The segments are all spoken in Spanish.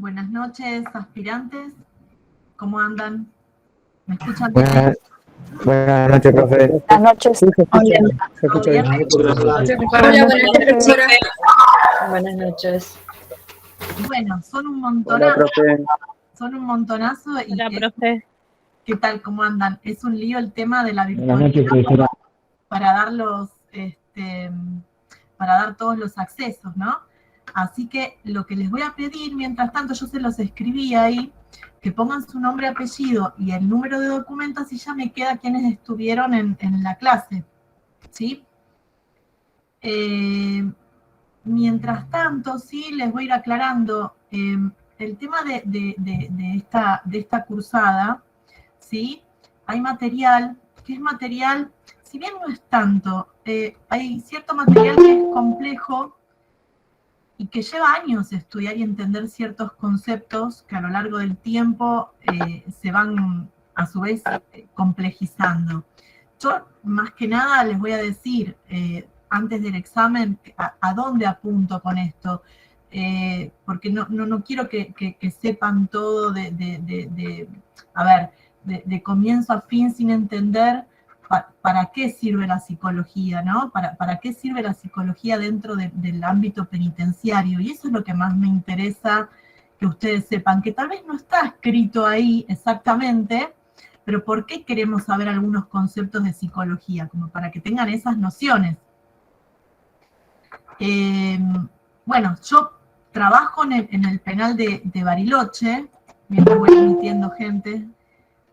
Buenas noches, aspirantes. ¿Cómo andan? ¿Me escuchan bien? Buenas noches, profe. Buenas noches. Sí, se escucha bien. Hola, buenas noches, profesora. Buenas noches. Bueno, son un Hola, montonazo. profe. Son un montonazo. Y Hola, profe. ¿qué tal? ¿Cómo andan? Es un lío el tema de la Buenas noches, virtualidad profesora. para dar para dar todos los accesos, ¿no? Así que lo que les voy a pedir, mientras tanto, yo se los escribí ahí, que pongan su nombre, apellido y el número de documentos y ya me queda quienes estuvieron en la clase, ¿sí? Mientras tanto, sí, les voy a ir aclarando el tema de esta cursada, ¿sí? Hay material, que es material, si bien no es tanto, hay cierto material que es complejo y que lleva años estudiar y entender ciertos conceptos que a lo largo del tiempo se van, a su vez, complejizando. Yo, más que nada, les voy a decir, antes del examen, a dónde apunto con esto, porque no quiero que sepan todo de comienzo a fin sin entender para qué sirve la psicología, ¿no? Para qué sirve la psicología dentro del ámbito penitenciario. Y eso es lo que más me interesa que ustedes sepan, que tal vez no está escrito ahí exactamente, pero ¿por qué queremos saber algunos conceptos de psicología? Como para que tengan esas nociones. Bueno, yo trabajo en el penal de Bariloche, mientras voy admitiendo gente.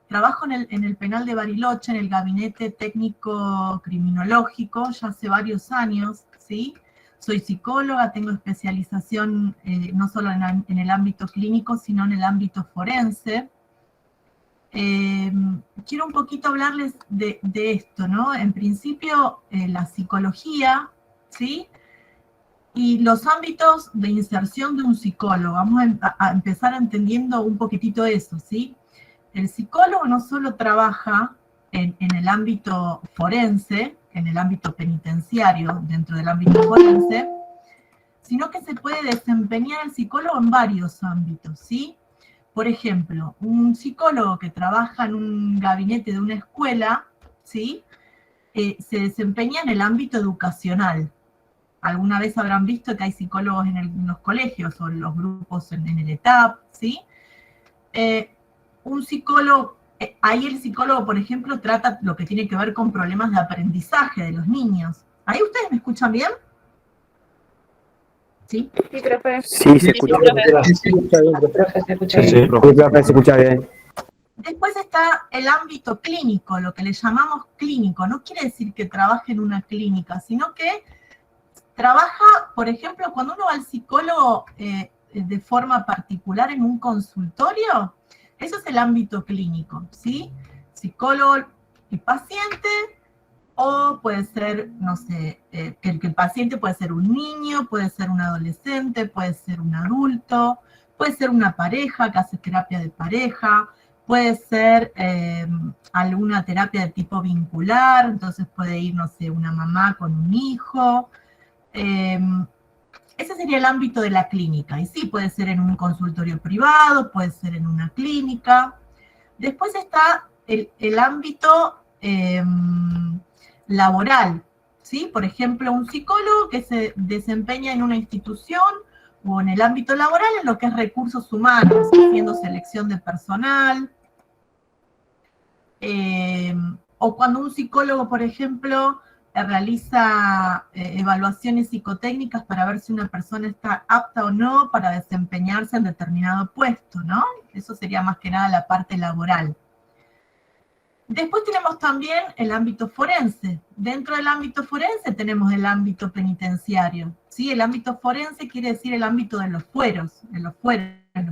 Trabajo en el penal de Bariloche, en el gabinete técnico criminológico, ya hace varios años, ¿sí? Soy psicóloga, tengo especialización no solo en el ámbito clínico, sino en el ámbito forense. Quiero un poquito hablarles de esto, ¿no? En principio, la psicología, ¿sí? Y los ámbitos de inserción de un psicólogo. Vamos a empezar entendiendo un poquitito eso, ¿sí? El psicólogo no solo trabaja en el ámbito forense, en el ámbito penitenciario, dentro del ámbito forense, sino que se puede desempeñar el psicólogo en varios ámbitos, ¿sí? Por ejemplo, un psicólogo que trabaja en un gabinete de una escuela, ¿sí? Se desempeña en el ámbito educacional. Alguna vez habrán visto que hay psicólogos en los colegios o en los grupos en el ETAP, ¿sí? Un psicólogo, ahí el psicólogo, por ejemplo, trata lo que tiene que ver con problemas de aprendizaje de los niños. ¿Ahí ustedes me escuchan bien? ¿Sí? Sí, profe. Sí, se escucha bien. Profe, se escucha bien. Sí, profe, se escucha bien. Después está el ámbito clínico, lo que le llamamos clínico. No quiere decir que trabaje en una clínica, sino que trabaja, por ejemplo, cuando uno va al psicólogo de forma particular en un consultorio, eso es el ámbito clínico, ¿sí? Psicólogo y paciente, o puede ser, no sé, que el paciente puede ser un niño, puede ser un adolescente, puede ser un adulto, puede ser una pareja que hace terapia de pareja, puede ser alguna terapia de tipo vincular, entonces puede ir, no sé, una mamá con un hijo. Ese sería el ámbito de la clínica, y sí, puede ser en un consultorio privado, puede ser en una clínica. Después está el ámbito laboral, ¿sí? Por ejemplo, un psicólogo que se desempeña en una institución o en el ámbito laboral en lo que es recursos humanos, haciendo selección de personal. O cuando un psicólogo, por ejemplo, realiza evaluaciones psicotécnicas para ver si una persona está apta o no para desempeñarse en determinado puesto, ¿no? Eso sería más que nada la parte laboral. Después tenemos también el ámbito forense. Dentro del ámbito forense tenemos el ámbito penitenciario, ¿sí? El ámbito forense quiere decir el ámbito de los fueros, lo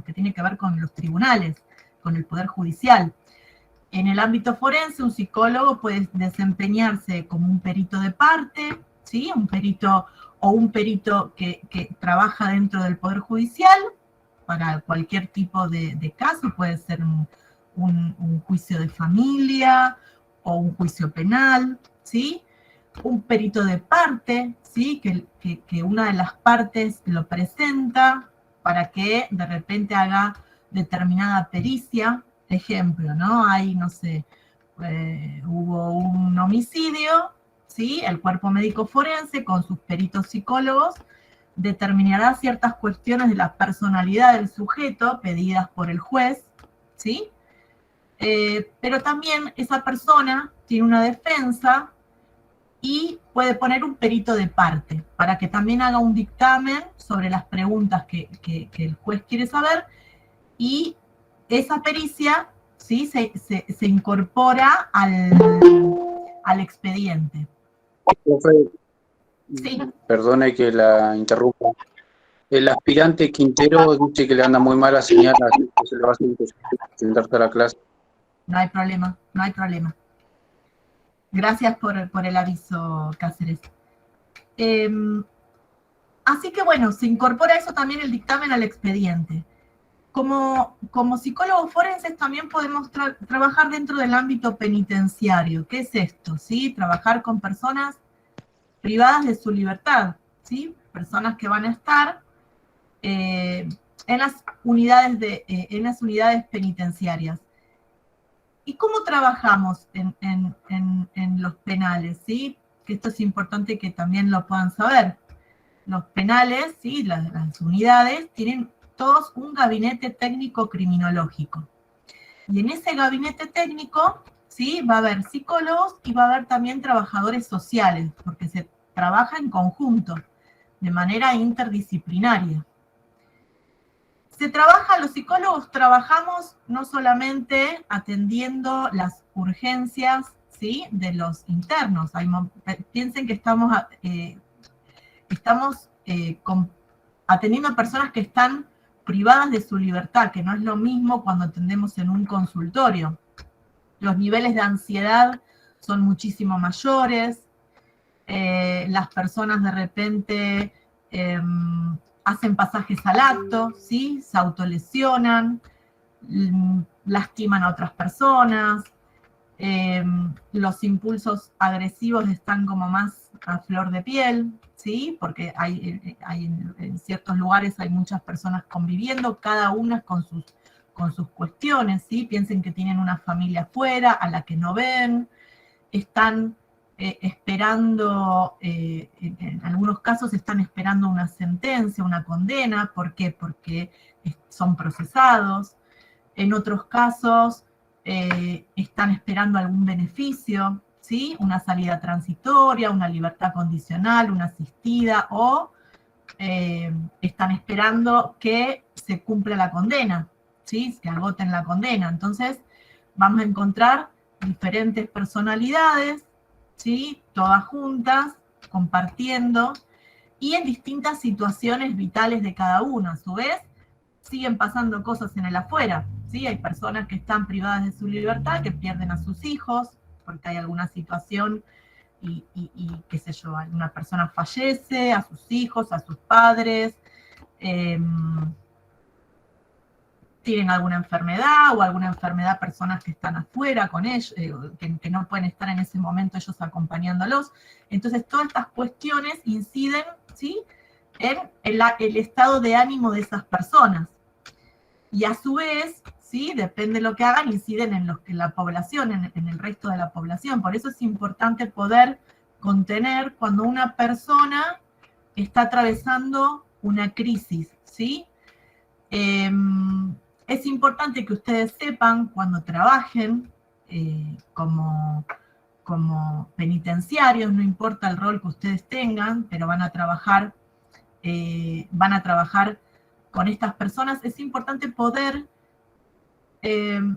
que tiene que ver con los tribunales, con el Poder Judicial. En el ámbito forense, un psicólogo puede desempeñarse como un perito de parte, ¿sí? Un perito que trabaja dentro del Poder Judicial para cualquier tipo de caso, puede ser un juicio de familia o un juicio penal, ¿sí? Un perito de parte, ¿sí? Que una de las partes lo presenta para que de repente haga determinada pericia. Ejemplo, ¿no? Hay, no sé, hubo un homicidio, ¿sí? El cuerpo médico forense con sus peritos psicólogos determinará ciertas cuestiones de la personalidad del sujeto pedidas por el juez, ¿sí? Pero también esa persona tiene una defensa y puede poner un perito de parte para que también haga un dictamen sobre las preguntas que el juez quiere saber, y esa pericia, ¿sí? se incorpora al expediente. Profe, Sí. perdone que la interrumpa. El aspirante Quintero dice que le anda muy mala señal, así que se le va a hacer sentarse a la clase. No hay problema, no hay problema. Gracias por el aviso, Cáceres. Así que bueno, se incorpora eso también el dictamen al expediente. Como psicólogos forenses también podemos trabajar dentro del ámbito penitenciario. ¿Qué es esto? ¿Sí? Trabajar con personas privadas de su libertad, ¿sí? Personas que van a estar en las unidades penitenciarias. ¿Y cómo trabajamos en los penales? ¿Sí? Que esto es importante que también lo puedan saber. Los penales, ¿sí? Las unidades, tienen todos un gabinete técnico criminológico. Y en ese gabinete técnico, ¿sí? Va a haber psicólogos y va a haber también trabajadores sociales, porque se trabaja en conjunto, de manera interdisciplinaria. Los psicólogos trabajamos no solamente atendiendo las urgencias, ¿sí? De los internos. Piensen que estamos atendiendo a personas que están privadas de su libertad, que no es lo mismo cuando atendemos en un consultorio. Los niveles de ansiedad son muchísimo mayores, las personas de repente hacen pasajes al acto, ¿sí? Se autolesionan, lastiman a otras personas, los impulsos agresivos están como más a flor de piel, ¿sí? Porque en ciertos lugares hay muchas personas conviviendo, cada una con sus cuestiones, ¿sí? Piensen que tienen una familia afuera, a la que no ven, están esperando, en algunos casos están esperando una sentencia, una condena. ¿Por qué? Porque son procesados. En otros casos están esperando algún beneficio, ¿sí? Una salida transitoria, una libertad condicional, una asistida, o están esperando que se cumpla la condena, ¿sí? Que agoten la condena. Entonces vamos a encontrar diferentes personalidades, ¿sí? Todas juntas, compartiendo, y en distintas situaciones vitales de cada uno. A su vez, siguen pasando cosas en el afuera, ¿sí? Hay personas que están privadas de su libertad, que pierden a sus hijos, porque hay alguna situación y qué sé yo, alguna persona fallece, a sus hijos, a sus padres, tienen alguna enfermedad o alguna enfermedad personas que están afuera con ellos, que no pueden estar en ese momento ellos acompañándolos. Entonces todas estas cuestiones inciden, ¿sí? en el estado de ánimo de esas personas. Y a su vez, ¿sí? Depende de lo que hagan, inciden en la población, en el resto de la población. Por eso es importante poder contener cuando una persona está atravesando una crisis, ¿sí? Es importante que ustedes sepan cuando trabajen como penitenciarios, no importa el rol que ustedes tengan, pero van a trabajar con estas personas. Es importante poder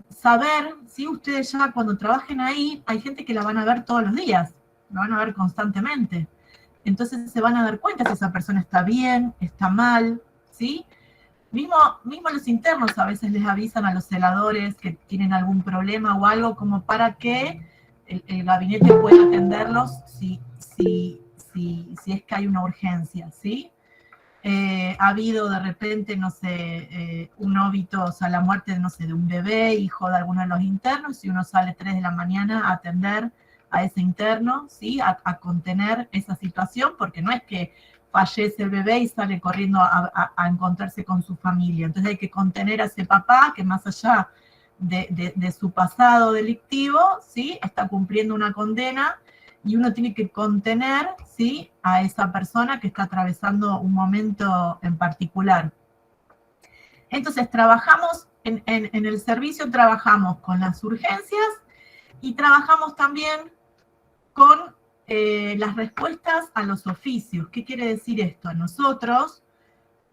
saber si ustedes ya cuando trabajen ahí, hay gente que la van a ver todos los días, la van a ver constantemente. Entonces se van a dar cuenta si esa persona está bien, está mal, ¿sí? Mismo los internos a veces les avisan a los celadores que tienen algún problema o algo, como para que el gabinete pueda atenderlos si es que hay una urgencia, ¿sí? Ha habido de repente, no sé, un óbito, o sea, la muerte, no sé, de un bebé, hijo de alguno de los internos, y uno sale 3 de la mañana a atender a ese interno, ¿sí? A contener esa situación, porque no es que fallece el bebé y sale corriendo a encontrarse con su familia. Entonces hay que contener a ese papá que más allá de su pasado delictivo, ¿sí? Está cumpliendo una condena y uno tiene que contener, ¿sí? A esa persona que está atravesando un momento en particular. Entonces trabajamos, en el servicio trabajamos con las urgencias y trabajamos también con las respuestas a los oficios. ¿Qué quiere decir esto? A nosotros,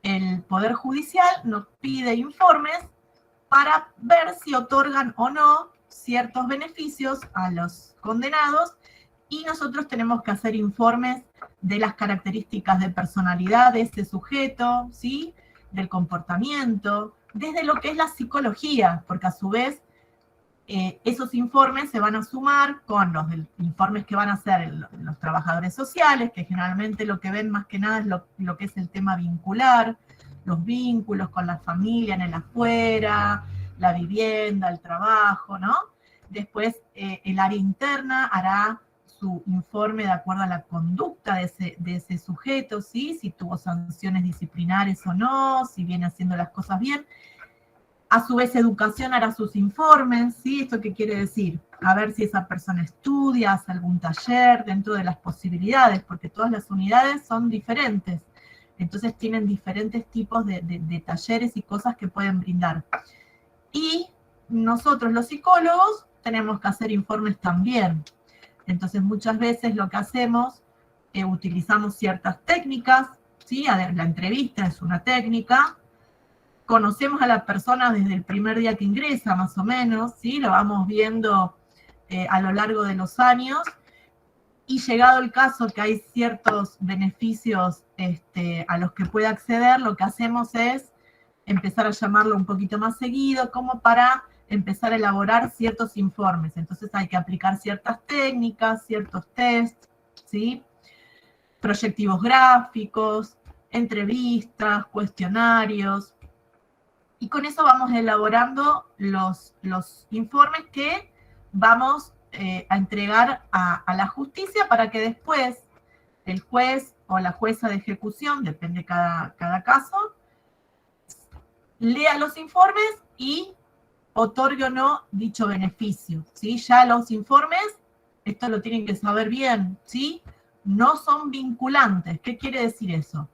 el Poder Judicial nos pide informes para ver si otorgan o no ciertos beneficios a los condenados y nosotros tenemos que hacer informes de las características de personalidad de ese sujeto, ¿sí? Del comportamiento, desde lo que es la psicología, porque a su vez esos informes se van a sumar con los informes que van a hacer los trabajadores sociales, que generalmente lo que ven más que nada es lo que es el tema vincular, los vínculos con la familia en el afuera, la vivienda, el trabajo, ¿no? Después el área interna hará su informe de acuerdo a la conducta de ese sujeto, ¿sí? Si tuvo sanciones disciplinares o no, si viene haciendo las cosas bien. A su vez, educación hará sus informes, ¿sí? ¿Esto qué quiere decir? A ver si esa persona estudia, hace algún taller dentro de las posibilidades, porque todas las unidades son diferentes. Entonces tienen diferentes tipos de talleres y cosas que pueden brindar. Y nosotros, los psicólogos, tenemos que hacer informes también. Entonces muchas veces lo que hacemos, utilizamos ciertas técnicas, ¿sí? La entrevista es una técnica. Conocemos a la persona desde el primer día que ingresa, más o menos, ¿sí? Lo vamos viendo a lo largo de los años, y llegado el caso que hay ciertos beneficios a los que puede acceder, lo que hacemos es empezar a llamarlo un poquito más seguido, como para empezar a elaborar ciertos informes. Entonces hay que aplicar ciertas técnicas, ciertos tests, ¿sí? Proyectivos gráficos, entrevistas, cuestionarios, y con eso vamos elaborando los informes que vamos a entregar a la justicia para que después el juez o la jueza de ejecución, depende cada caso, lea los informes y otorgue o no dicho beneficio, ¿sí? Ya los informes, esto lo tienen que saber bien, ¿sí? No son vinculantes. ¿Qué quiere decir eso?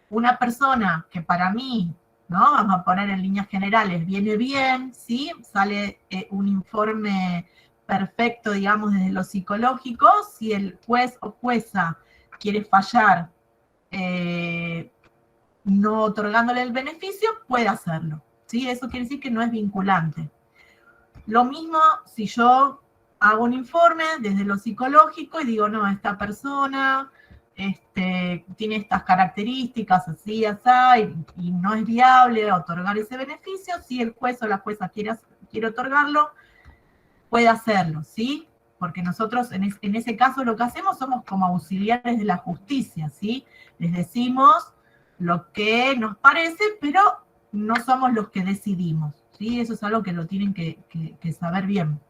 Una persona que para mí, ¿no? Vamos a poner en líneas generales, viene bien, ¿sí? Sale un informe perfecto, digamos, desde lo psicológico. Si el juez o jueza quiere fallar no otorgándole el beneficio, puede hacerlo, ¿sí? Eso quiere decir que no es vinculante. Lo mismo si yo hago un informe desde lo psicológico y digo, no, esta persona tiene estas características, así, así, y no es viable otorgar ese beneficio. Si el juez o la jueza quiere otorgarlo, puede hacerlo, ¿sí? Porque nosotros en ese caso lo que hacemos somos como auxiliares de la justicia, ¿sí? Les decimos lo que nos parece, pero no somos los que decidimos, ¿sí? Eso es algo que lo tienen que saber bien.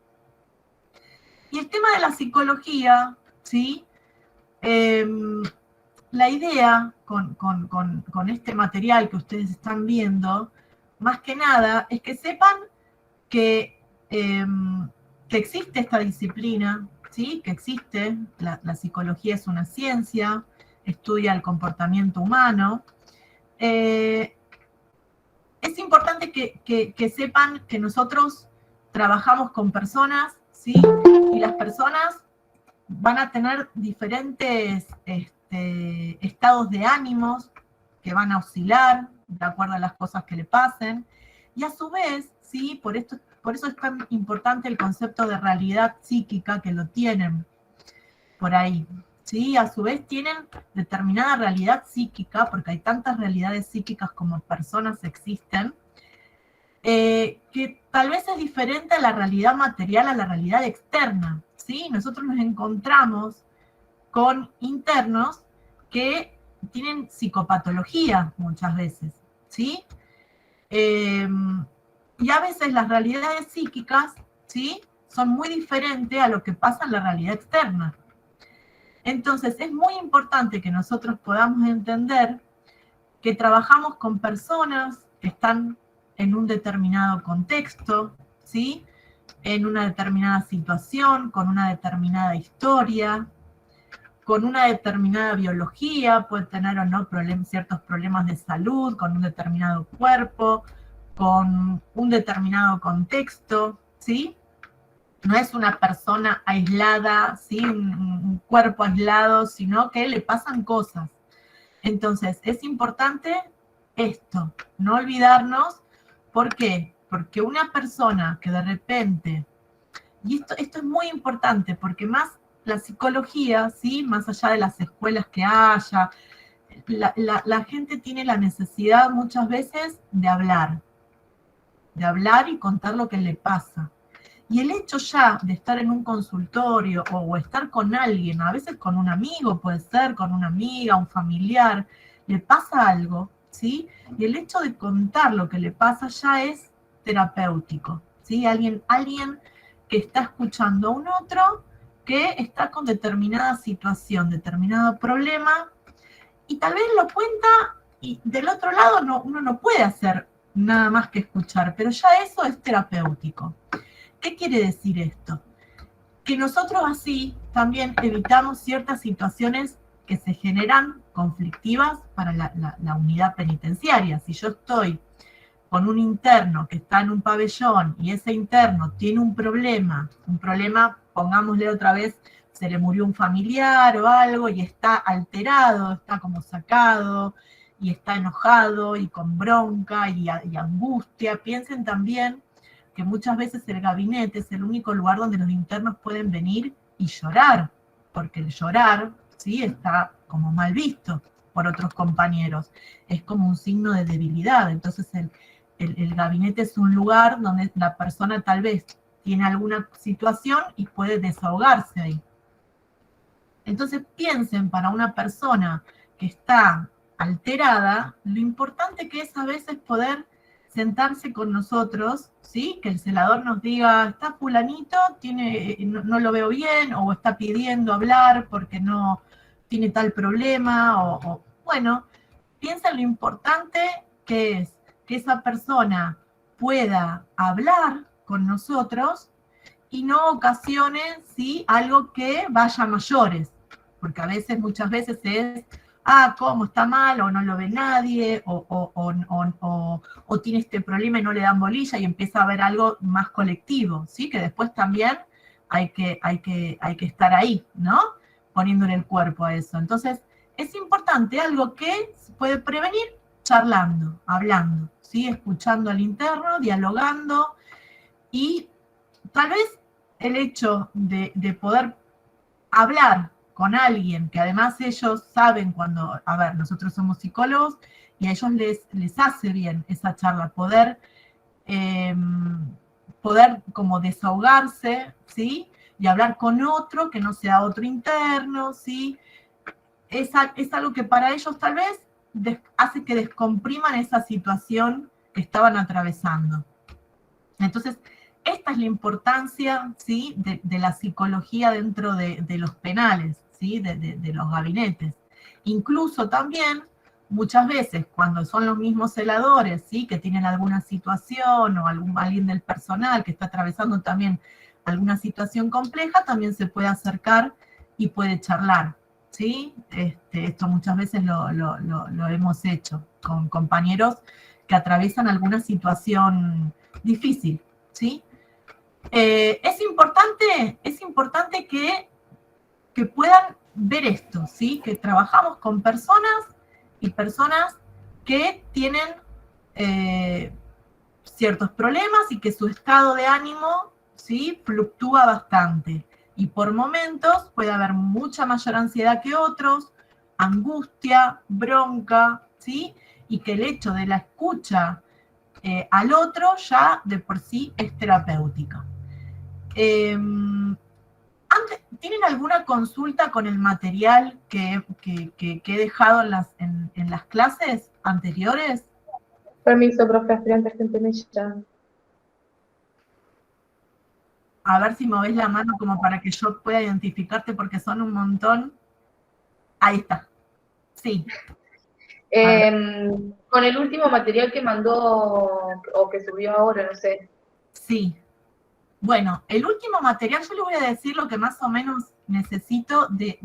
Y el tema de la psicología, ¿sí? La idea con este material que ustedes están viendo, más que nada, es que sepan que existe esta disciplina, ¿sí? Que existe, la psicología es una ciencia, estudia el comportamiento humano. Es importante que sepan que nosotros trabajamos con personas, ¿sí? Y las personas van a tener diferentes estados de ánimos que van a oscilar de acuerdo a las cosas que le pasen. Y a su vez, ¿sí? Por eso es tan importante el concepto de realidad psíquica, que lo tienen por ahí, ¿sí? A su vez tienen determinada realidad psíquica, porque hay tantas realidades psíquicas como personas existen, que tal vez es diferente a la realidad material, a la realidad externa, ¿sí? Nosotros nos encontramos con internos que tienen psicopatología muchas veces, ¿sí? Y a veces las realidades psíquicas, ¿sí? Son muy diferentes a lo que pasa en la realidad externa. Entonces, es muy importante que nosotros podamos entender que trabajamos con personas que están en un determinado contexto, ¿sí? En una determinada situación, con una determinada historia, con una determinada biología, puede tener o no ciertos problemas de salud, con un determinado cuerpo, con un determinado contexto, ¿sí? No es una persona aislada, ¿sí? Un cuerpo aislado, sino que le pasan cosas. Entonces, es importante esto, no olvidarnos. ¿Por qué? Porque una persona que de repente, y esto es muy importante, porque más la psicología, ¿sí? Más allá de las escuelas que haya, la gente tiene la necesidad muchas veces de hablar y contar lo que le pasa. Y el hecho ya de estar en un consultorio o estar con alguien, a veces con un amigo, puede ser con una amiga, un familiar, le pasa algo, ¿sí? Y el hecho de contar lo que le pasa ya es terapéutico, ¿sí? Alguien que está escuchando a un otro que está con determinada situación, determinado problema, y tal vez lo cuenta y del otro lado uno no puede hacer nada más que escuchar, pero ya eso es terapéutico. ¿Qué quiere decir esto? Que nosotros así también evitamos ciertas situaciones que se generan conflictivas para la unidad penitenciaria. Si yo estoy con un interno que está en un pabellón y ese interno tiene un problema, pongámosle otra vez, se le murió un familiar o algo y está alterado, está como sacado y está enojado y con bronca y angustia, piensen también que muchas veces el gabinete es el único lugar donde los internos pueden venir y llorar, porque el llorar, ¿sí? Está como mal visto por otros compañeros, es como un signo de debilidad. Entonces el gabinete es un lugar donde la persona tal vez tiene alguna situación y puede desahogarse ahí. Entonces piensen, para una persona que está alterada, lo importante que es a veces poder sentarse con nosotros, ¿sí? Que el celador nos diga, está fulanito, no lo veo bien, o está pidiendo hablar porque no tiene tal problema, bueno, piensa lo importante que es que esa persona pueda hablar con nosotros y no ocasione, ¿sí? Algo que vaya a mayores, porque muchas veces es, ¿cómo está mal? O no lo ve nadie, o tiene este problema y no le dan bolilla, y empieza a haber algo más colectivo, ¿sí? Que después también hay que estar ahí, ¿no? Poniéndole el cuerpo a eso. Entonces, es importante algo que se puede prevenir charlando, hablando, ¿sí? Escuchando al interno, dialogando, y tal vez el hecho de poder hablar con alguien, que además ellos saben cuando, a ver, nosotros somos psicólogos y a ellos les hace bien esa charla, poder como desahogarse, ¿sí? Y hablar con otro que no sea otro interno, ¿sí? Es algo que para ellos tal vez hace que descompriman esa situación que estaban atravesando. Entonces, esta es la importancia, ¿sí? de la psicología dentro de los penales, ¿sí? de los gabinetes. Incluso también, muchas veces, cuando son los mismos celadores, ¿sí? Que tienen alguna situación o alguien del personal que está atravesando también alguna situación compleja, también se puede acercar y puede charlar, ¿sí? Esto muchas veces lo hemos hecho con compañeros que atraviesan alguna situación difícil, ¿sí? Es importante que puedan ver esto, ¿sí? Que trabajamos con personas que tienen ciertos problemas y que su estado de ánimo, ¿sí? Fluctúa bastante. Y por momentos puede haber mucha mayor ansiedad que otros, angustia, bronca, ¿sí? Y que el hecho de la escucha al otro ya de por sí es terapéutica. ¿Tienen alguna consulta con el material que he dejado en las clases anteriores? Permiso, profe, estudiante Argentina. A ver si movés la mano como para que yo pueda identificarte, porque son un montón. Ahí está. Sí. Con el último material que mandó o que subió ahora, no sé. Sí. Bueno, el último material, yo le voy a decir lo que más o menos necesito de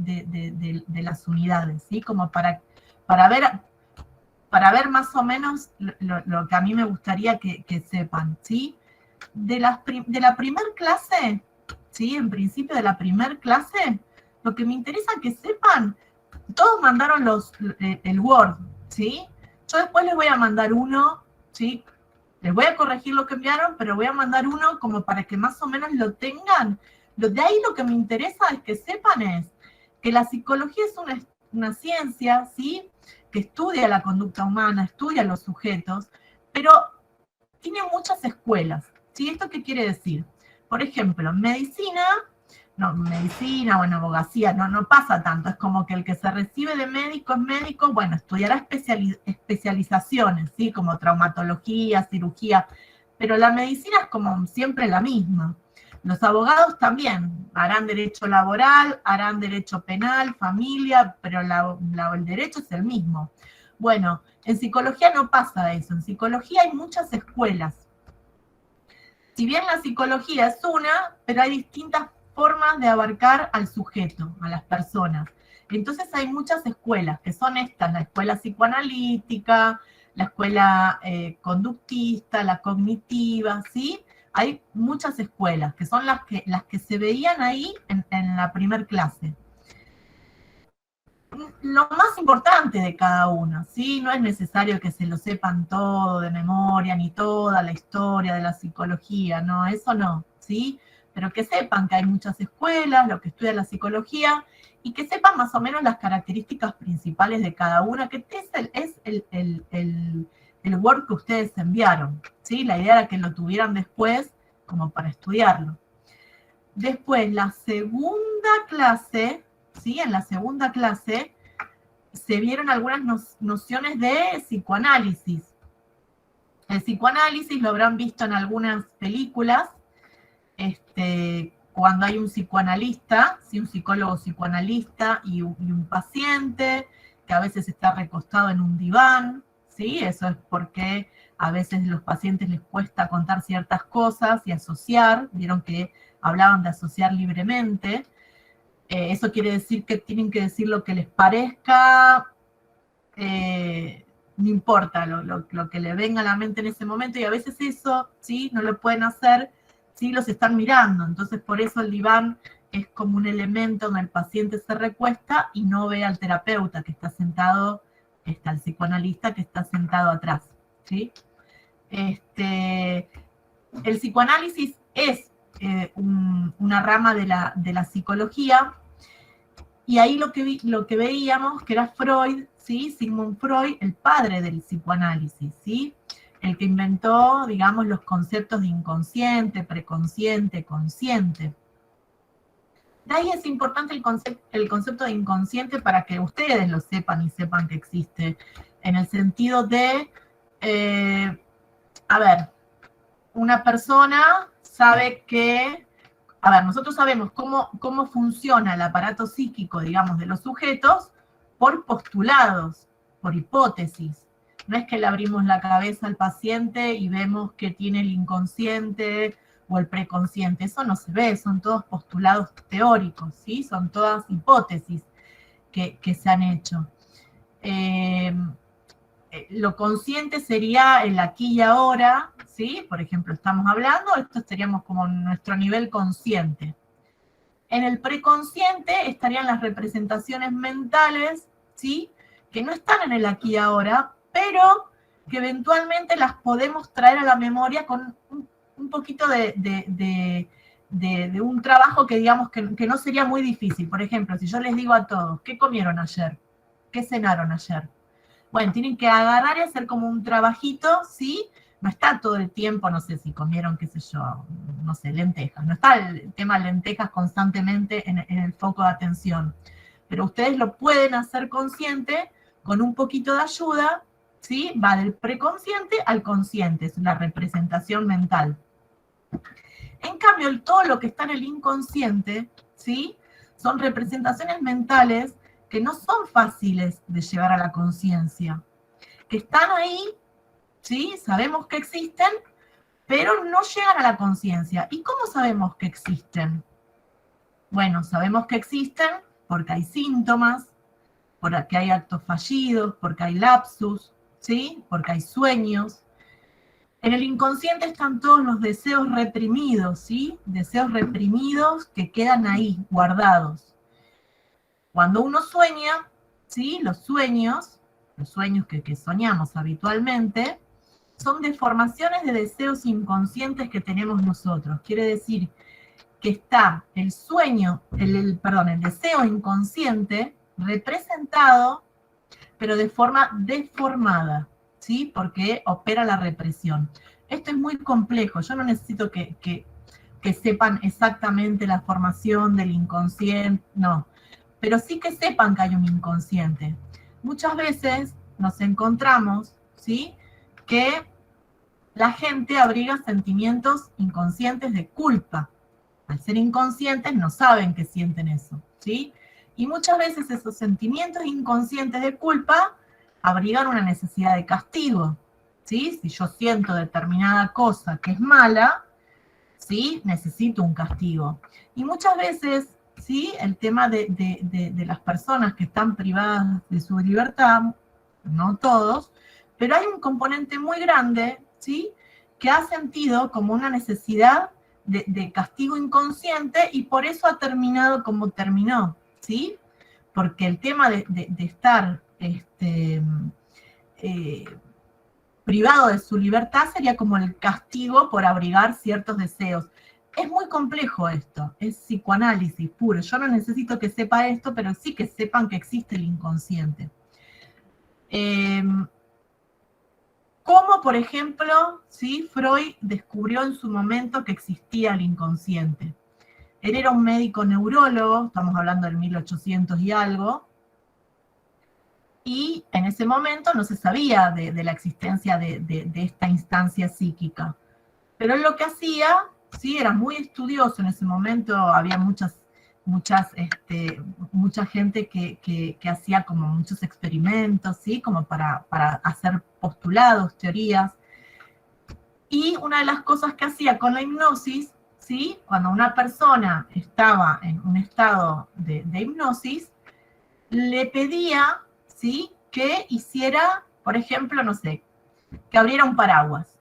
las unidades, ¿sí? Como para ver más o menos lo que a mí me gustaría que sepan, ¿sí? De la primer clase, ¿sí? En principio de la primer clase, lo que me interesa que sepan, todos mandaron el Word, ¿sí? Yo después les voy a mandar uno, ¿sí? Les voy a corregir lo que enviaron, pero voy a mandar uno como para que más o menos lo tengan. De ahí lo que me interesa es que sepan es que la psicología es una ciencia, ¿sí? Que estudia la conducta humana, estudia los sujetos, pero tiene muchas escuelas, ¿sí? ¿Esto qué quiere decir? Por ejemplo, en medicina o en abogacía, no pasa tanto, es como que el que se recibe de médico es médico, bueno, estudiará especializaciones, ¿sí? Como traumatología, cirugía, pero la medicina es como siempre la misma. Los abogados también harán derecho laboral, harán derecho penal, familia, pero el derecho es el mismo. Bueno, en psicología no pasa eso, en psicología hay muchas escuelas. Si bien la psicología es una, pero hay distintas formas de abarcar al sujeto, a las personas. Entonces hay muchas escuelas, que son estas, la escuela psicoanalítica, la escuela conductista, la cognitiva, ¿sí? Hay muchas escuelas, que son las que se veían ahí en la primer clase. Lo más importante de cada una, ¿sí? No es necesario que se lo sepan todo de memoria, ni toda la historia de la psicología, no, eso no, ¿sí? Pero que sepan que hay muchas escuelas, lo que estudia la psicología, y que sepan más o menos las características principales de cada una, que es el Word que ustedes enviaron, ¿sí? La idea era que lo tuvieran después como para estudiarlo. Después, la segunda clase, ¿sí? En la segunda clase se vieron algunas nociones de psicoanálisis. El psicoanálisis lo habrán visto en algunas películas, cuando hay un psicoanalista, ¿sí? Un psicólogo psicoanalista y un paciente que a veces está recostado en un diván, ¿sí? Eso es porque a veces a los pacientes les cuesta contar ciertas cosas y asociar, vieron que hablaban de asociar libremente. Eso quiere decir que tienen que decir lo que les parezca, no importa lo que le venga a la mente en ese momento, y a veces eso, ¿sí? No lo pueden hacer si los están mirando. Entonces, por eso el diván es como un elemento donde el paciente se recuesta y no ve al terapeuta que está sentado, está el psicoanalista que está sentado atrás, ¿sí? El psicoanálisis es una rama de la psicología, y ahí lo que veíamos que era Freud, ¿sí? Sigmund Freud, el padre del psicoanálisis, ¿sí? El que inventó, digamos, los conceptos de inconsciente, preconsciente, consciente. De ahí es importante el concepto de inconsciente para que ustedes lo sepan y sepan que existe, en el sentido de, una persona sabe que, nosotros sabemos cómo funciona el aparato psíquico, digamos, de los sujetos por postulados, por hipótesis. No es que le abrimos la cabeza al paciente y vemos que tiene el inconsciente o el preconsciente. Eso no se ve, son todos postulados teóricos, ¿sí? Son todas hipótesis que se han hecho. Lo consciente sería el aquí y ahora, ¿sí? Por ejemplo, estamos hablando, esto estaríamos como en nuestro nivel consciente. En el preconsciente estarían las representaciones mentales, ¿sí? Que no están en el aquí y ahora, pero que eventualmente las podemos traer a la memoria con un poquito de un trabajo que digamos que no sería muy difícil. Por ejemplo, si yo les digo a todos, ¿qué comieron ayer? ¿Qué cenaron ayer? Bueno, tienen que agarrar y hacer como un trabajito, ¿sí? No está todo el tiempo, no sé si comieron, qué sé yo, no sé, lentejas. No está el tema lentejas constantemente en el foco de atención. Pero ustedes lo pueden hacer consciente con un poquito de ayuda, ¿sí? Va del preconsciente al consciente, es la representación mental. En cambio, todo lo que está en el inconsciente, ¿sí? Son representaciones mentales que no son fáciles de llevar a la conciencia, que están ahí, ¿sí? Sabemos que existen, pero no llegan a la conciencia. ¿Y cómo sabemos que existen? Bueno, sabemos que existen porque hay síntomas, porque hay actos fallidos, porque hay lapsus, ¿sí? Porque hay sueños. En el inconsciente están todos los deseos reprimidos, ¿sí? Deseos reprimidos que quedan ahí, guardados. Cuando uno sueña, ¿sí? Los sueños que soñamos habitualmente, son deformaciones de deseos inconscientes que tenemos nosotros. Quiere decir que está el sueño, el deseo inconsciente representado, pero de forma deformada, ¿sí? Porque opera la represión. Esto es muy complejo, yo no necesito que sepan exactamente la formación del inconsciente, no, pero sí que sepan que hay un inconsciente. Muchas veces nos encontramos, ¿sí? Que la gente abriga sentimientos inconscientes de culpa. Al ser inconscientes no saben que sienten eso, ¿sí? Y muchas veces esos sentimientos inconscientes de culpa abrigan una necesidad de castigo, ¿sí? Si yo siento determinada cosa que es mala, ¿sí? Necesito un castigo. Y muchas veces, ¿sí? El tema de las personas que están privadas de su libertad, no todos, pero hay un componente muy grande, ¿sí? Que ha sentido como una necesidad de castigo inconsciente y por eso ha terminado como terminó, ¿sí? Porque el tema de estar privado de su libertad sería como el castigo por abrigar ciertos deseos. Es muy complejo esto, es psicoanálisis puro. Yo no necesito que sepa esto, pero sí que sepan que existe el inconsciente. Como, por ejemplo, ¿sí? Freud descubrió en su momento que existía el inconsciente. Él era un médico neurólogo, estamos hablando del 1800 y algo, y en ese momento no se sabía de la existencia de esta instancia psíquica. Pero él lo que hacía, ¿sí? Era muy estudioso, en ese momento había mucha gente que hacía como muchos experimentos, ¿sí? Como para hacer postulados, teorías. Y una de las cosas que hacía con la hipnosis, ¿sí? Cuando una persona estaba en un estado de hipnosis, le pedía, ¿sí? Que hiciera, por ejemplo, no sé, que abriera un paraguas.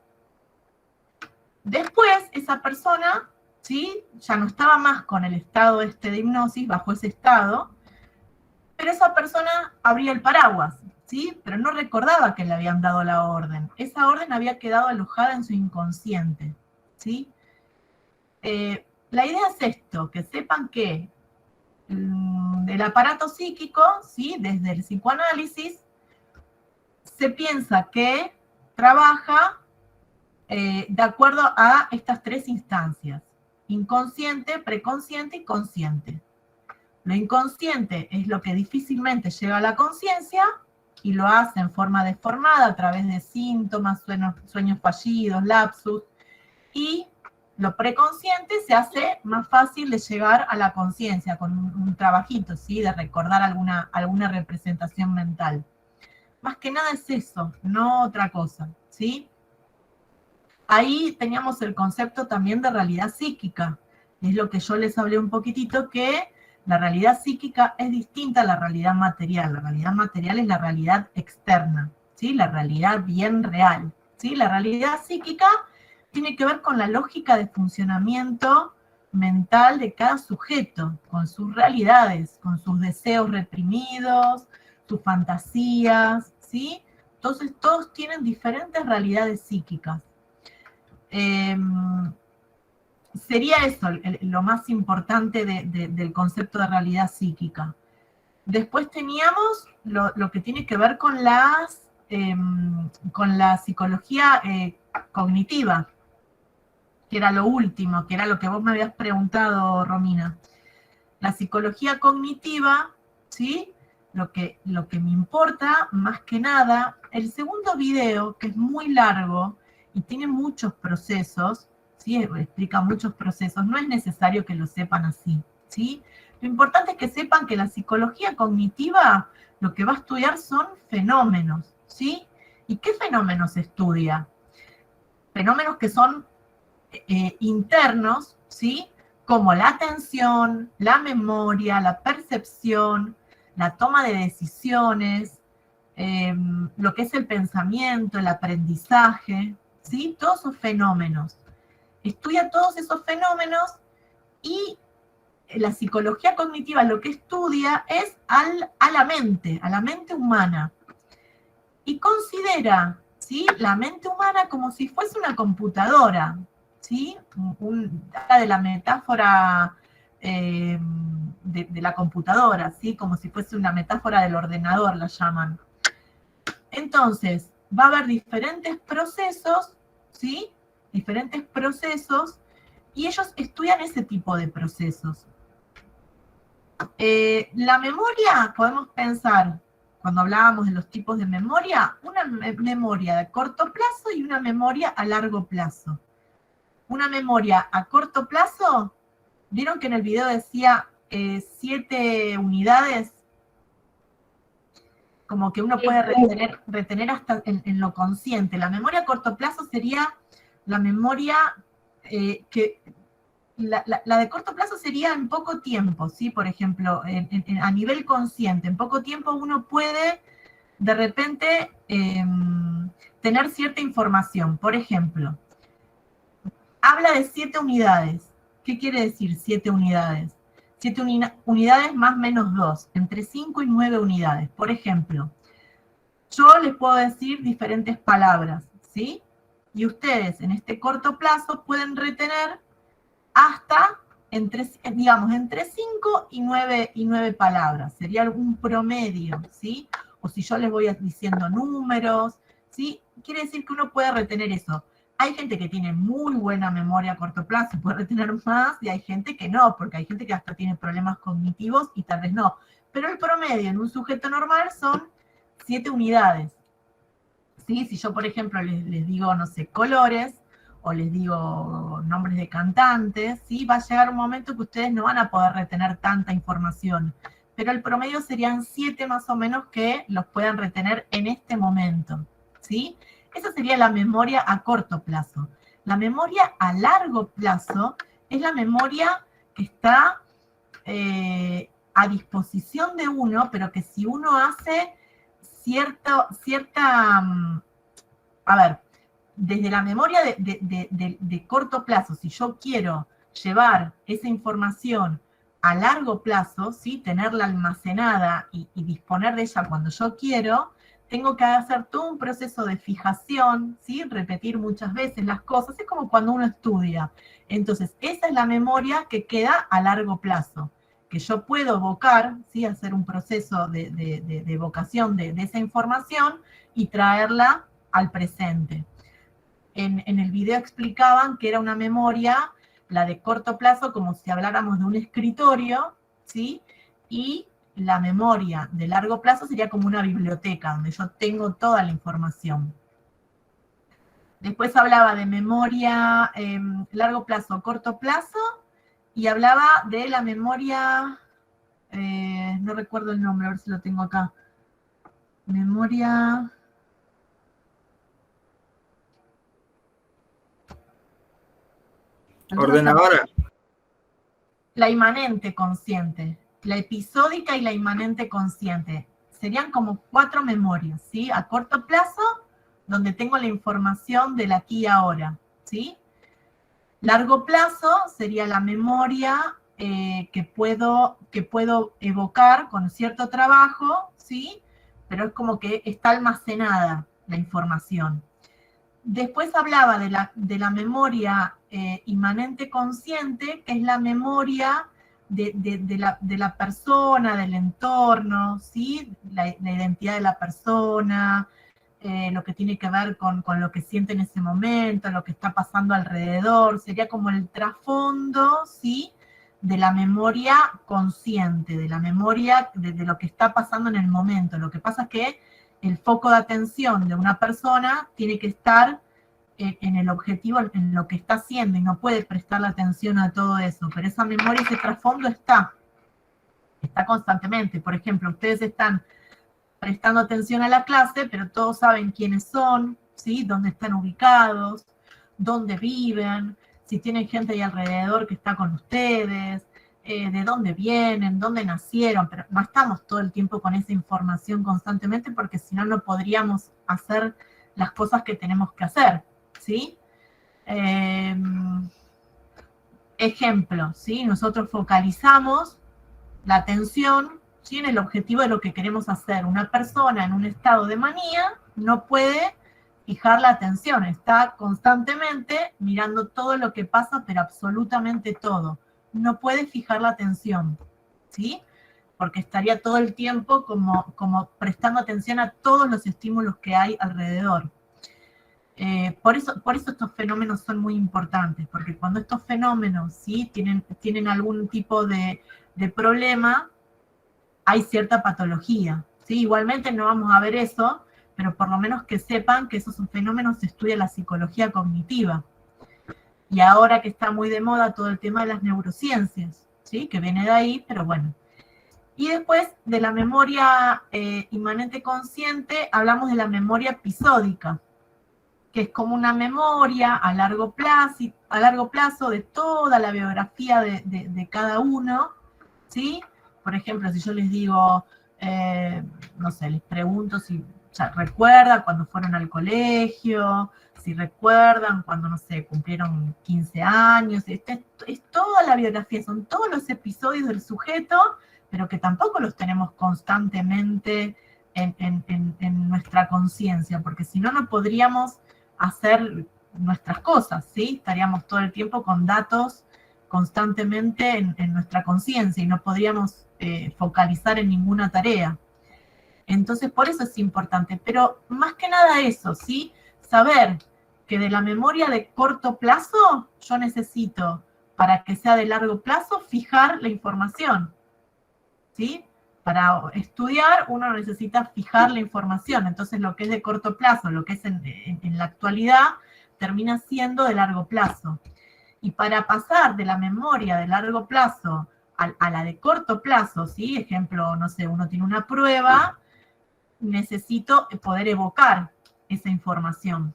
Después, esa persona, ¿sí? Ya no estaba más con el estado de hipnosis, bajo ese estado, pero esa persona abría el paraguas, ¿sí? Pero no recordaba que le habían dado la orden. Esa orden había quedado alojada en su inconsciente, ¿sí? La idea es esto, que sepan que el aparato psíquico, ¿sí? Desde el psicoanálisis, se piensa que trabaja de acuerdo a estas tres instancias: inconsciente, preconsciente y consciente. Lo inconsciente es lo que difícilmente llega a la conciencia y lo hace en forma deformada a través de síntomas, sueños fallidos, lapsus, y lo preconsciente se hace más fácil de llegar a la conciencia con un trabajito, ¿sí? De recordar alguna representación mental. Más que nada es eso, no otra cosa, ¿sí? Ahí teníamos el concepto también de realidad psíquica. Es lo que yo les hablé un poquitito, que la realidad psíquica es distinta a la realidad material. La realidad material es la realidad externa, ¿sí? La realidad bien real, ¿sí? La realidad psíquica tiene que ver con la lógica de funcionamiento mental de cada sujeto, con sus realidades, con sus deseos reprimidos, sus fantasías, ¿sí? Entonces todos tienen diferentes realidades psíquicas. Sería eso lo más importante del concepto de realidad psíquica. Después teníamos lo que tiene que ver con la psicología cognitiva, que era lo último, que era lo que vos me habías preguntado, Romina. La psicología cognitiva, ¿sí? Lo que me importa, más que nada, el segundo video, que es muy largo y tiene muchos procesos, ¿sí? Explica muchos procesos, no es necesario que lo sepan así, ¿sí? Lo importante es que sepan que la psicología cognitiva lo que va a estudiar son fenómenos, ¿sí? ¿Y qué fenómenos estudia? Fenómenos que son internos, ¿sí? Como la atención, la memoria, la percepción, la toma de decisiones, lo que es el pensamiento, el aprendizaje, ¿sí? Todos esos fenómenos. Estudia todos esos fenómenos y la psicología cognitiva lo que estudia es a la mente humana. Y considera, ¿sí?, la mente humana como si fuese una computadora, ¿sí? Habla de la metáfora de la computadora, ¿sí? Como si fuese una metáfora del ordenador, la llaman. Entonces, va a haber diferentes procesos, ¿sí? Diferentes procesos, y ellos estudian ese tipo de procesos. La memoria, podemos pensar, cuando hablábamos de los tipos de memoria, una memoria de corto plazo y una memoria a largo plazo. Una memoria a corto plazo, ¿vieron que en el video decía 7 unidades? Como que uno puede retener hasta en lo consciente. La memoria a corto plazo sería la memoria que... La de corto plazo sería en poco tiempo, ¿sí? Por ejemplo, a nivel consciente, en poco tiempo uno puede de repente tener cierta información. Por ejemplo, habla de 7 unidades. ¿Qué quiere decir 7 unidades? 7 unidades más menos 2, entre 5 y 9 unidades. Por ejemplo, yo les puedo decir diferentes palabras, ¿sí? Y ustedes en este corto plazo pueden retener hasta, entre 5 y 9 palabras. Sería algún promedio, ¿sí? O si yo les voy diciendo números, ¿sí? Quiere decir que uno puede retener eso. Hay gente que tiene muy buena memoria a corto plazo y puede retener más, y hay gente que no, porque hay gente que hasta tiene problemas cognitivos y tal vez no. Pero el promedio en un sujeto normal son 7 unidades, ¿sí? Si yo, por ejemplo, les digo, no sé, colores, o les digo nombres de cantantes, ¿sí? Va a llegar un momento que ustedes no van a poder retener tanta información, pero el promedio serían 7 más o menos que los puedan retener en este momento, ¿sí? Esa sería la memoria a corto plazo. La memoria a largo plazo es la memoria que está a disposición de uno, pero que si uno hace a ver, desde la memoria de corto plazo, si yo quiero llevar esa información a largo plazo, ¿sí? Tenerla almacenada y disponer de ella cuando yo quiero, tengo que hacer todo un proceso de fijación, ¿sí? Repetir muchas veces las cosas, es como cuando uno estudia. Entonces, esa es la memoria que queda a largo plazo, que yo puedo evocar, ¿sí? Hacer un proceso de evocación de esa información y traerla al presente. En el video explicaban que era una memoria, la de corto plazo, como si habláramos de un escritorio, ¿sí? Y la memoria de largo plazo sería como una biblioteca, donde yo tengo toda la información. Después hablaba de memoria largo plazo, corto plazo, y hablaba de la memoria, no recuerdo el nombre, a ver si lo tengo acá. Memoria... Ordenadora. La inmanente consciente, la episódica y la inmanente consciente. Serían como 4 memorias, ¿sí? A corto plazo, donde tengo la información del aquí y ahora, ¿sí? Largo plazo sería la memoria que puedo evocar con cierto trabajo, ¿sí? Pero es como que está almacenada la información. Después hablaba de la memoria inmanente consciente, que es la memoria de la persona, del entorno, ¿sí? La identidad de la persona, lo que tiene que ver con lo que siente en ese momento, lo que está pasando alrededor. Sería como el trasfondo, ¿sí? De la memoria consciente, de la memoria de lo que está pasando en el momento. Lo que pasa es que el foco de atención de una persona tiene que estar en el objetivo, en lo que está haciendo, y no puede prestarle atención a todo eso, pero esa memoria, ese trasfondo está constantemente. Por ejemplo, ustedes están prestando atención a la clase, pero todos saben quiénes son, ¿sí? Dónde están ubicados, dónde viven, si tienen gente ahí alrededor que está con ustedes, de dónde vienen, dónde nacieron, pero no estamos todo el tiempo con esa información constantemente, porque si no, no podríamos hacer las cosas que tenemos que hacer, ¿sí? Ejemplo, ¿sí? Nosotros focalizamos la atención, ¿sí? En el objetivo de lo que queremos hacer. Una persona en un estado de manía no puede fijar la atención, está constantemente mirando todo lo que pasa, pero absolutamente todo. No puede fijar la atención, ¿sí? Porque estaría todo el tiempo como prestando atención a todos los estímulos que hay alrededor. Por eso estos fenómenos son muy importantes, porque cuando estos fenómenos, ¿sí? tienen algún tipo de problema, hay cierta patología, ¿sí? Igualmente no vamos a ver eso, pero por lo menos que sepan que esos fenómenos se estudia la psicología cognitiva. Y ahora que está muy de moda todo el tema de las neurociencias, ¿sí? Que viene de ahí, pero bueno. Y después de la memoria inmanente consciente, hablamos de la memoria episódica, que es como una memoria a largo plazo de toda la biografía de cada uno, ¿sí? Por ejemplo, si yo les digo, no sé, les pregunto si ya recuerdan cuando fueron al colegio, si recuerdan cuando, no sé, cumplieron 15 años, es toda la biografía, son todos los episodios del sujeto, pero que tampoco los tenemos constantemente en nuestra conciencia, porque si no, no podríamos hacer nuestras cosas, ¿sí? Estaríamos todo el tiempo con datos constantemente en nuestra conciencia y no podríamos focalizar en ninguna tarea. Entonces, por eso es importante. Pero más que nada eso, ¿sí? Saber que de la memoria de corto plazo, yo necesito, para que sea de largo plazo, fijar la información, ¿sí? Para estudiar uno necesita fijar la información, entonces lo que es de corto plazo, lo que es en la actualidad, termina siendo de largo plazo. Y para pasar de la memoria de largo plazo a la de corto plazo, ¿sí? Ejemplo, no sé, uno tiene una prueba, necesito poder evocar esa información.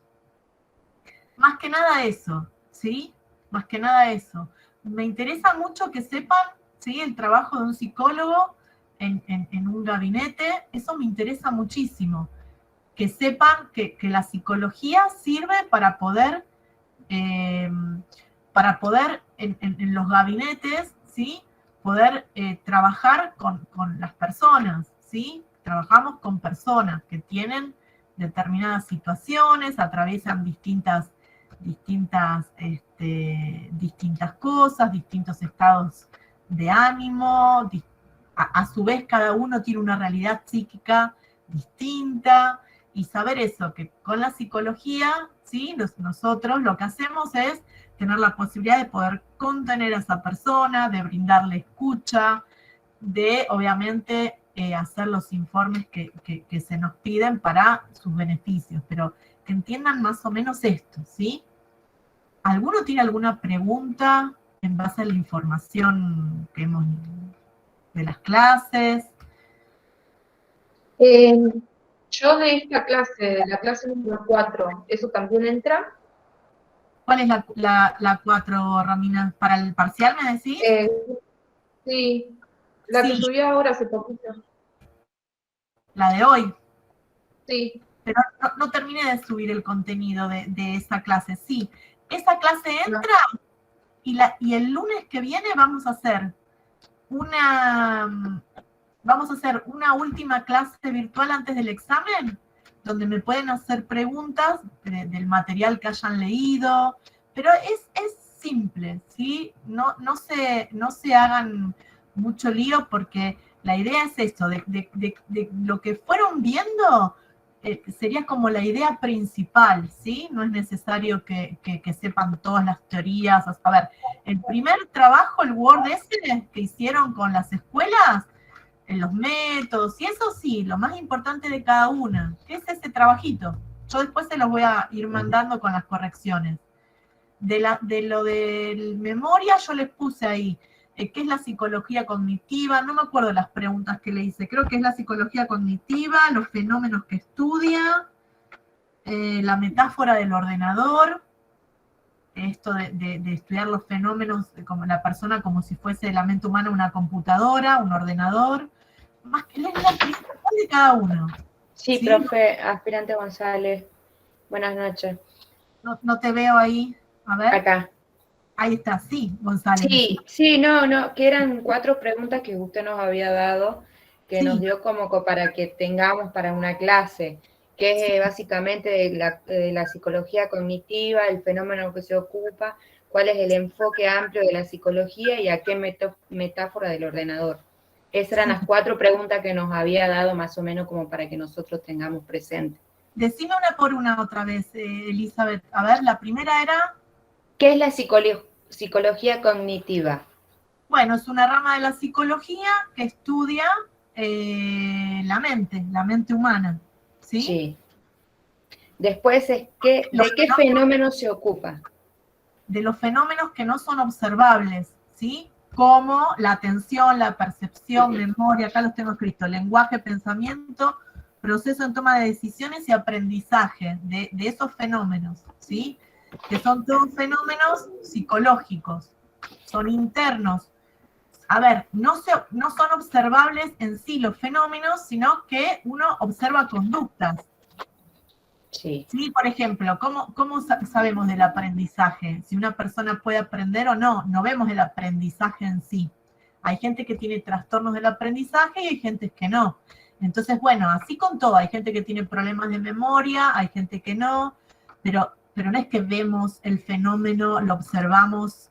Más que nada eso, ¿sí? Más que nada eso. Me interesa mucho que sepan, ¿sí? El trabajo de un psicólogo en un gabinete, eso me interesa muchísimo. Que sepan que la psicología sirve para poder en los gabinetes, ¿sí? Poder trabajar con las personas, ¿sí? Trabajamos con personas que tienen determinadas situaciones, atraviesan distintas cosas, distintos estados de ánimo, a su vez cada uno tiene una realidad psíquica distinta, y saber eso, que con la psicología, ¿sí? Nosotros lo que hacemos es tener la posibilidad de poder contener a esa persona, de brindarle escucha, de obviamente hacer los informes que se nos piden para sus beneficios, pero que entiendan más o menos esto, ¿sí? ¿Alguno tiene alguna pregunta en base a la información que hemos de las clases? Yo de esta clase, de la clase número 4, ¿eso también entra? ¿Cuál es la 4, Romina? ¿Para el parcial me decís? Sí, la que Sí. subí ahora hace poquito. La de hoy. Sí. Pero no terminé de subir el contenido de esa clase. Sí, esa clase entra y el lunes que viene vamos a hacer una última clase virtual antes del examen, donde me pueden hacer preguntas del material que hayan leído, pero es simple, ¿sí? No se hagan mucho lío, porque la idea es esto, de lo que fueron viendo, sería como la idea principal, ¿sí? No es necesario que sepan todas las teorías. A ver, el primer trabajo, el Word ese que hicieron con las escuelas, en los métodos, y eso sí, lo más importante de cada una, ¿qué es ese trabajito? Yo después se los voy a ir mandando con las correcciones. De lo de memoria yo les puse ahí, ¿qué es la psicología cognitiva? No me acuerdo las preguntas que le hice, creo que es la psicología cognitiva, los fenómenos que estudia, la metáfora del ordenador, esto de estudiar los fenómenos como la persona como si fuese la mente humana una computadora, un ordenador, más que la principal de cada uno. Sí, ¿Sí? profe, aspirante González. Buenas noches. No te veo ahí, a ver. Acá. Ahí está, sí, González. Sí, no, que eran 4 preguntas que usted nos había dado, que Sí. nos dio como para que tengamos para una clase, que es básicamente de la psicología cognitiva, el fenómeno que se ocupa, cuál es el enfoque amplio de la psicología y a qué metáfora del ordenador. Esas eran las 4 preguntas que nos había dado más o menos como para que nosotros tengamos presente. Decime una por una otra vez, Elizabeth. A ver, la primera era... ¿Qué es la psicología cognitiva? Bueno, es una rama de la psicología que estudia la mente humana, ¿sí? Sí. Después, ¿de qué fenómeno se ocupa? De los fenómenos que no son observables, ¿sí? Como la atención, la percepción, memoria, acá los tengo escritos, lenguaje, pensamiento, proceso en toma de decisiones y aprendizaje de esos fenómenos, ¿sí? Que son todos fenómenos psicológicos, son internos. A ver, no son observables en sí los fenómenos, sino que uno observa conductas. Sí. Sí, por ejemplo, ¿cómo sabemos del aprendizaje? Si una persona puede aprender o no, no vemos el aprendizaje en sí. Hay gente que tiene trastornos del aprendizaje y hay gente que no. Entonces, bueno, así con todo, hay gente que tiene problemas de memoria, hay gente que no, pero no es que vemos el fenómeno, lo observamos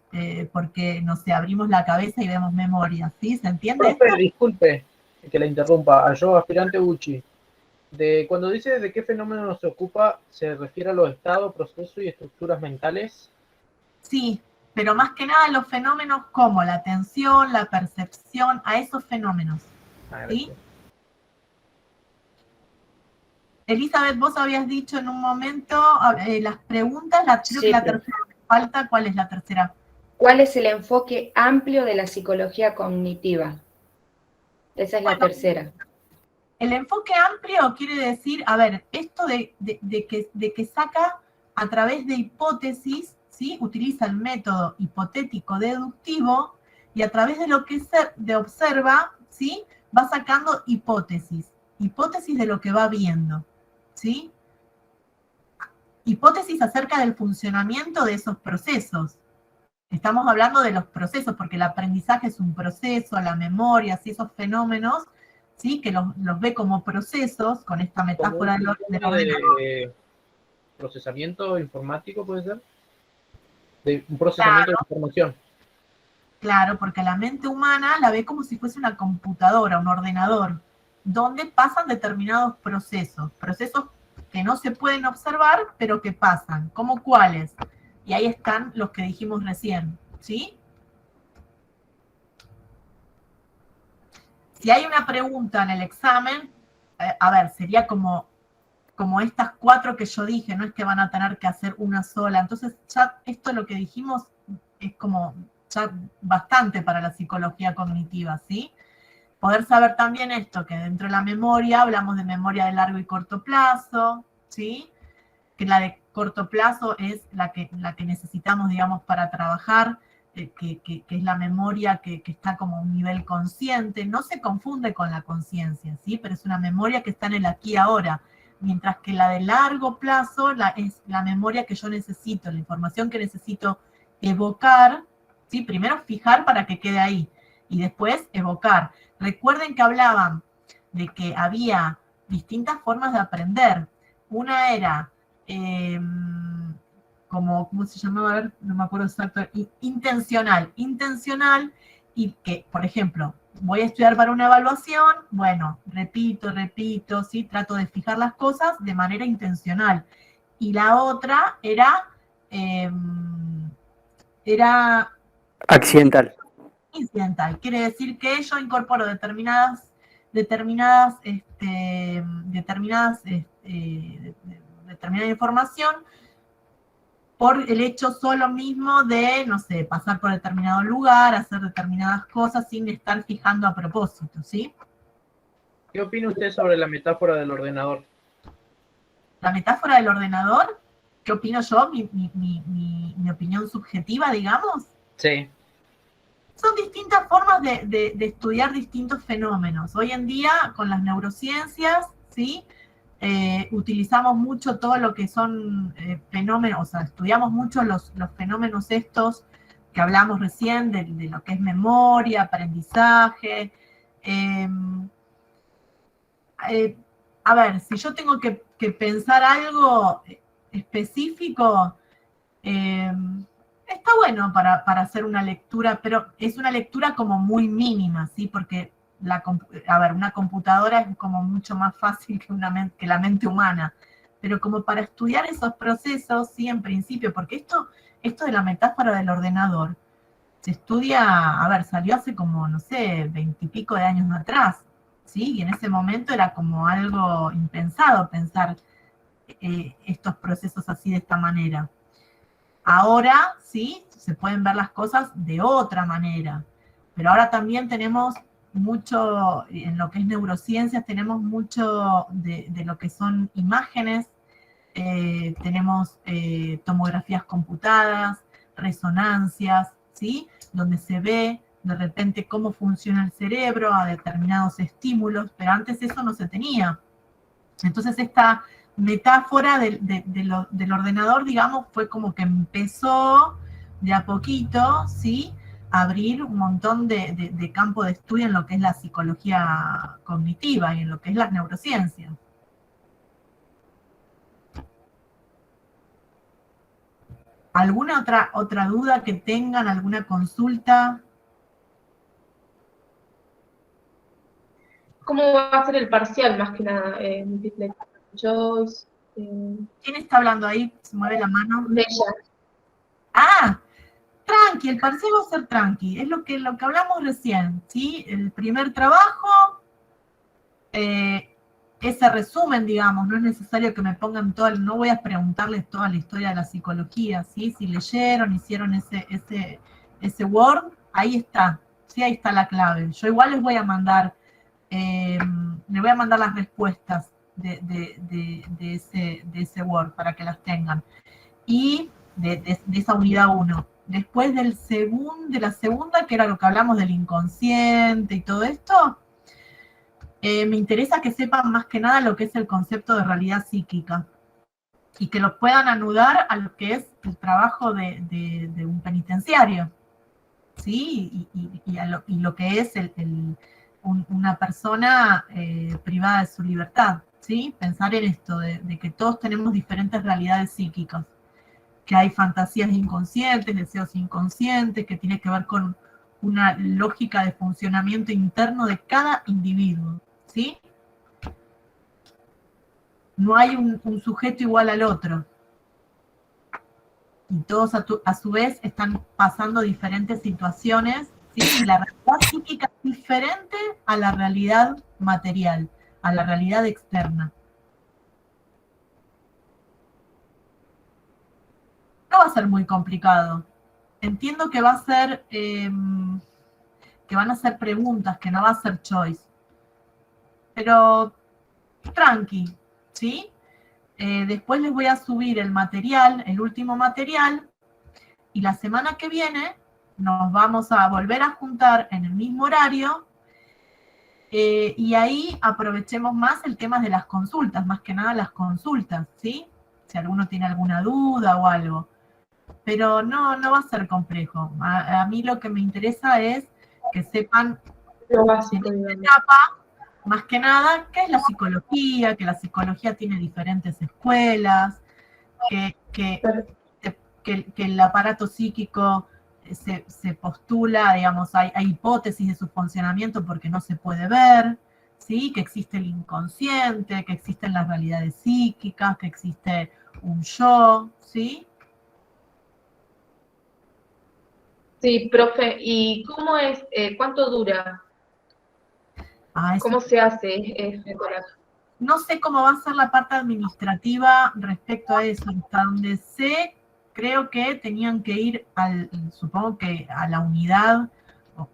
porque, no sé, abrimos la cabeza y vemos memoria, ¿sí? ¿Se entiende? Profe, disculpe que la interrumpa. Yo, aspirante Uchi, cuando dice de qué fenómeno se ocupa, ¿se refiere a los estados, procesos y estructuras mentales? Sí, pero más que nada los fenómenos como la atención, la percepción, a esos fenómenos, ¿sí? Elizabeth, vos habías dicho en un momento las preguntas, creo que la tercera falta, ¿cuál es la tercera? ¿Cuál es el enfoque amplio de la psicología cognitiva? Esa es la tercera. El enfoque amplio quiere decir, a ver, esto de que saca a través de hipótesis, ¿sí? Utiliza el método hipotético deductivo y a través de lo que observa, ¿sí? Va sacando hipótesis de lo que va viendo, ¿sí? Hipótesis acerca del funcionamiento de esos procesos. Estamos hablando de los procesos, porque el aprendizaje es un proceso, la memoria, ¿sí? Esos fenómenos, ¿sí? Que los ve como procesos, con esta metáfora del ordenador. ¿Procesamiento informático puede ser? De un procesamiento de información. Claro, porque la mente humana la ve como si fuese una computadora, un ordenador, donde pasan determinados procesos que no se pueden observar, pero que pasan. ¿Cómo cuáles? Y ahí están los que dijimos recién, ¿sí? Si hay una pregunta en el examen, a ver, sería como estas 4 que yo dije, no es que van a tener que hacer una sola. Entonces, ya esto lo que dijimos es como ya bastante para la psicología cognitiva, ¿sí? Poder saber también esto, que dentro de la memoria hablamos de memoria de largo y corto plazo, ¿sí? Que la de corto plazo es la que necesitamos, digamos, para trabajar, que es la memoria que está como a un nivel consciente, no se confunde con la conciencia, ¿sí? Pero es una memoria que está en el aquí y ahora, mientras que la de largo plazo es la memoria que yo necesito, la información que necesito evocar, ¿sí? Primero fijar para que quede ahí, y después evocar. Recuerden que hablaban de que había distintas formas de aprender. Una era ¿cómo se llamaba? A ver, no me acuerdo exacto, intencional, y que, por ejemplo, voy a estudiar para una evaluación, bueno, repito, ¿sí? Trato de fijar las cosas de manera intencional. Y la otra era accidental. Incidental. Quiere decir que yo incorporo determinadas determinada información por el hecho solo mismo de, no sé, pasar por determinado lugar, hacer determinadas cosas sin estar fijando a propósito, ¿sí? ¿Qué opina usted sobre la metáfora del ordenador? La metáfora del ordenador, ¿qué opino yo? Mi opinión subjetiva, digamos. Sí. Son distintas formas de estudiar distintos fenómenos. Hoy en día, con las neurociencias, ¿sí? Utilizamos mucho todo lo que son fenómenos, o sea, estudiamos mucho los fenómenos estos que hablamos recién, de lo que es memoria, aprendizaje. A ver, si yo tengo que pensar algo específico, está bueno para hacer una lectura, pero es una lectura como muy mínima, ¿sí? Porque una computadora es como mucho más fácil que la mente humana, pero como para estudiar esos procesos, sí, en principio, porque esto de la metáfora del ordenador se estudia, a ver, salió hace como, no sé, 20 y pico de años atrás, ¿sí? Y en ese momento era como algo impensado pensar estos procesos así de esta manera. Ahora, sí, se pueden ver las cosas de otra manera, pero ahora también tenemos mucho, en lo que es neurociencias, tenemos mucho de lo que son imágenes, tenemos tomografías computadas, resonancias, ¿sí? Donde se ve de repente cómo funciona el cerebro a determinados estímulos, pero antes eso no se tenía. Entonces esta metáfora del ordenador, digamos, fue como que empezó de a poquito, ¿sí? A abrir un montón de campo de estudio en lo que es la psicología cognitiva y en lo que es las neurociencias. ¿Alguna otra duda que tengan? ¿Alguna consulta? ¿Cómo va a ser el parcial, más que nada? Joyce. ¿Quién está hablando ahí? ¿Se mueve la mano? Bella. Ah, tranqui, el parcial va a ser tranqui. Es lo que hablamos recién, ¿sí? El primer trabajo, ese resumen, digamos, no es necesario que me pongan no voy a preguntarles toda la historia de la psicología, ¿sí? Si leyeron, hicieron ese Word, ahí está, ¿sí? Ahí está la clave. Yo igual les voy a mandar las respuestas de ese Word para que las tengan. Y de esa unidad 1. Después de la segunda, que era lo que hablamos del inconsciente y todo esto, me interesa que sepan más que nada lo que es el concepto de realidad psíquica y que lo puedan anudar a lo que es el trabajo de un penitenciario, ¿sí? Y lo que es una persona privada de su libertad, ¿sí? Pensar en esto, de que todos tenemos diferentes realidades psíquicas, que hay fantasías inconscientes, deseos inconscientes, que tiene que ver con una lógica de funcionamiento interno de cada individuo, ¿sí? No hay un sujeto igual al otro. Y todos a su vez están pasando diferentes situaciones, ¿sí? Y la realidad psíquica es diferente a la realidad material, a la realidad externa. No va a ser muy complicado. Entiendo que va a ser, que van a ser preguntas, que no va a ser choice. Pero tranqui, ¿sí? Después les voy a subir el material, el último material, y la semana que viene nos vamos a volver a juntar en el mismo horario, y ahí aprovechemos más el tema de las consultas, más que nada las consultas, ¿sí? Si alguno tiene alguna duda o algo. Pero no va a ser complejo. A mí lo que me interesa es que sepan Lo básico, en esta digamos. etapa, más que nada, qué es la psicología, que la psicología tiene diferentes escuelas, que el aparato psíquico se postula, digamos, hay hipótesis de su funcionamiento porque no se puede ver, ¿sí? Que existe el inconsciente, que existen las realidades psíquicas, que existe un yo, ¿sí? Sí, profe, ¿y cómo cuánto dura? Ah, ¿Cómo se hace? No sé cómo va a ser la parte administrativa respecto a eso. Hasta donde sé, creo que tenían que ir supongo que a la unidad,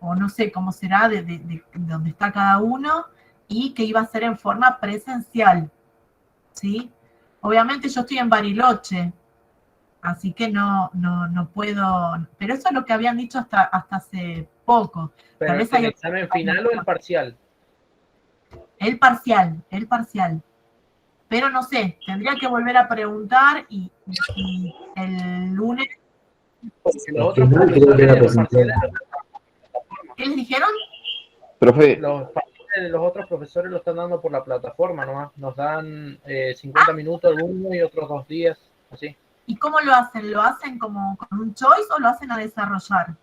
o no sé cómo será, de donde está cada uno, y que iba a ser en forma presencial, ¿sí? Obviamente yo estoy en Bariloche, así que no puedo, pero eso es lo que habían dicho hasta hace poco. ¿Pero Tal es vez el hay examen final o el parcial? el parcial. Pero no sé, tendría que volver a preguntar y el lunes. Los otros profesores de los parciales, ¿Qué les dijeron? Profe, los parciales de los otros profesores lo están dando por la plataforma, ¿no? Nos dan 50 minutos uno y otros 2 días, así. ¿Y cómo lo hacen? ¿Lo hacen como con un choice o lo hacen a desarrollar?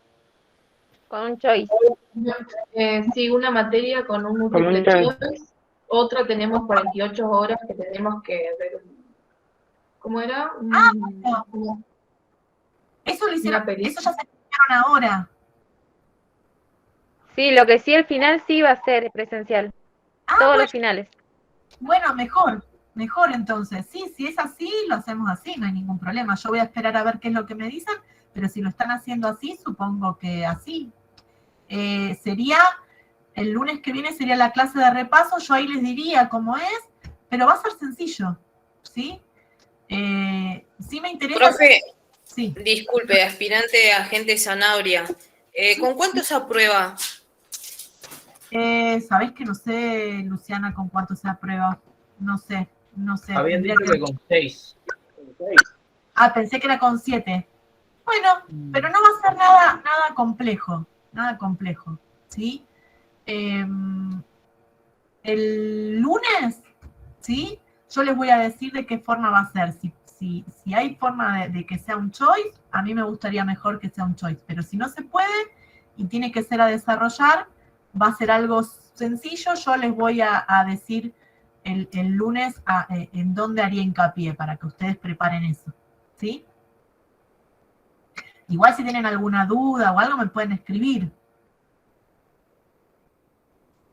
Con un choice. Sí, una materia con un múltiple choice. Otra tenemos 48 horas que tenemos que ver. ¿Cómo era? No. Eso lo hicieron, eso ya se hicieron ahora. Sí, lo que sí, el final sí va a ser presencial. Todos los finales. Bueno, mejor entonces. Sí, si es así, lo hacemos así, no hay ningún problema. Yo voy a esperar a ver qué es lo que me dicen, pero si lo están haciendo así, supongo que así. Sería, el lunes que viene sería la clase de repaso, yo ahí les diría cómo es, pero va a ser sencillo, ¿sí? Sí me interesa. Profe, sí. Disculpe, aspirante agente Zanabria. ¿Con cuánto se aprueba? Sabés que no sé, Luciana, con cuánto se aprueba. No sé. Habían dicho que con 6. Pensé que era con 7. Bueno, pero no va a ser nada complejo. Nada complejo, ¿sí? El lunes, ¿sí? Yo les voy a decir de qué forma va a ser. Si hay forma de que sea un choice, a mí me gustaría mejor que sea un choice. Pero si no se puede y tiene que ser a desarrollar, va a ser algo sencillo. Yo les voy a decir el lunes en dónde haría hincapié para que ustedes preparen eso, ¿sí? Igual si tienen alguna duda o algo me pueden escribir.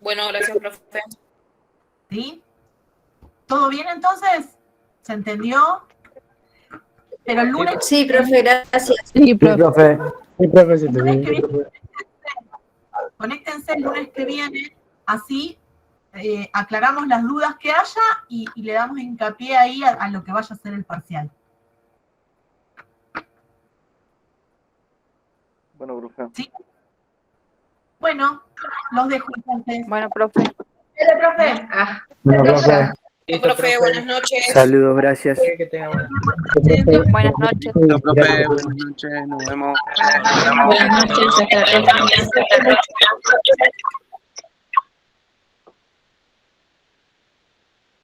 Bueno, gracias, profe. ¿Sí? ¿Todo bien entonces? ¿Se entendió? Pero el lunes... Sí, profe, gracias. Sí, profe. Sí, profe, sí, conéctense el lunes que viene, así aclaramos las dudas que haya y le damos hincapié ahí a lo que vaya a ser el parcial. bueno, profe. ¿Sí? Bueno, los dejo entonces. Bueno, profe. Hola, profe. Bueno, profe. Profe, buenas noches. Saludos, gracias. Que tenga buenas Buenas noches. Hola, profe, buenas noches, nos vemos. Buenas noches, hasta la próxima.